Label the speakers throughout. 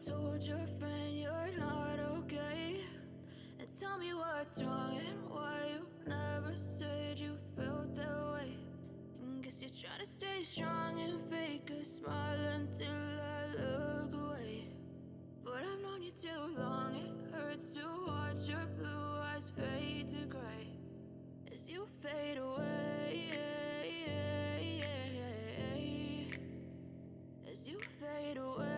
Speaker 1: told your friend you're not okay? And tell me what's wrong and why you never said you felt that way. And guess you're trying to stay strong and fake a smile until I look away. But I've known you too long, it hurts to watch your blue eyes fade to gray as you fade away, as you fade away.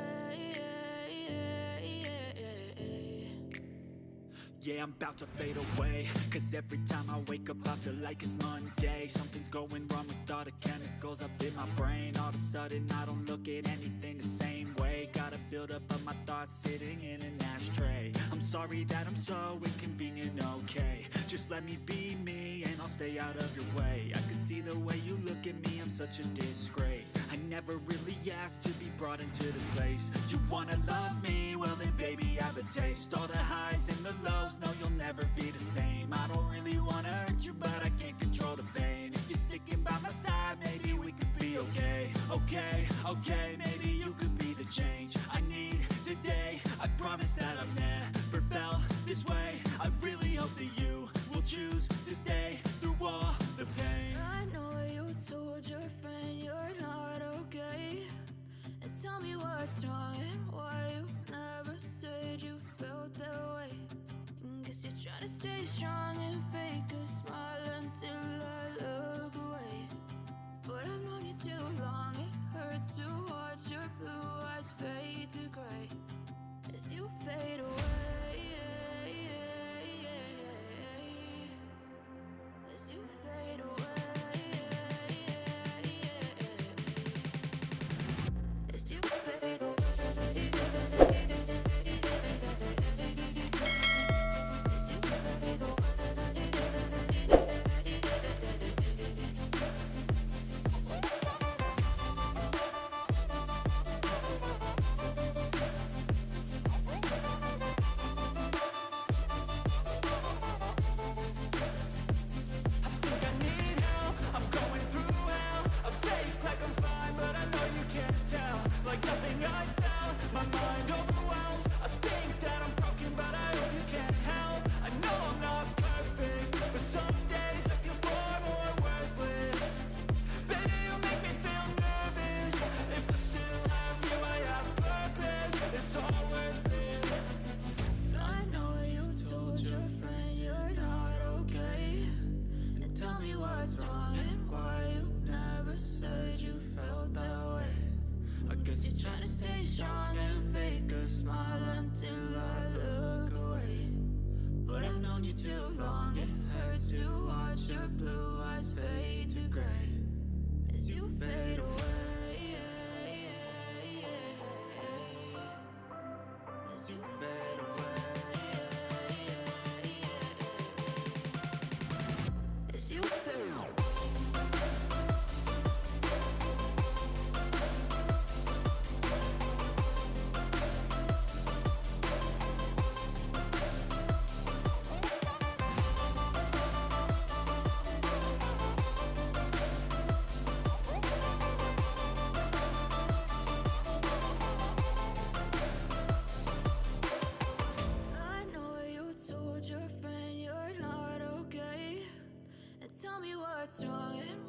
Speaker 2: Yeah, I'm about to fade away, cause every time I wake up I feel like it's Monday. Something's going wrong with all the chemicals up in my brain. All of a sudden I don't look at anything the same way. Got a build up of my thoughts sitting in an ashtray. I'm sorry that I'm so inconvenient, okay? Just let me be me and I'll stay out of your way. I can see the way you look at me, I'm such a disgrace. I never really asked to be brought into this place. You wanna love me? Well then baby I have a taste. All the highs and the lows, no you'll never be the same. I don't really wanna hurt you but I can't control the pain. If you're sticking by my side maybe we could be okay. Okay, maybe you could be the change I need today. I promise that I've never felt this way. I really hope that you will choose to stay through all the pain.
Speaker 1: I know you told your friend you're not okay. And tell me what's wrong and why you never said you felt that way. And guess you're trying to stay strong and fake a smile until I look away. But I've known you too long, it hurts to watch your blue eyes fade to gray as you fade away, as you fade away, as you fade away. Tell me what's wrong and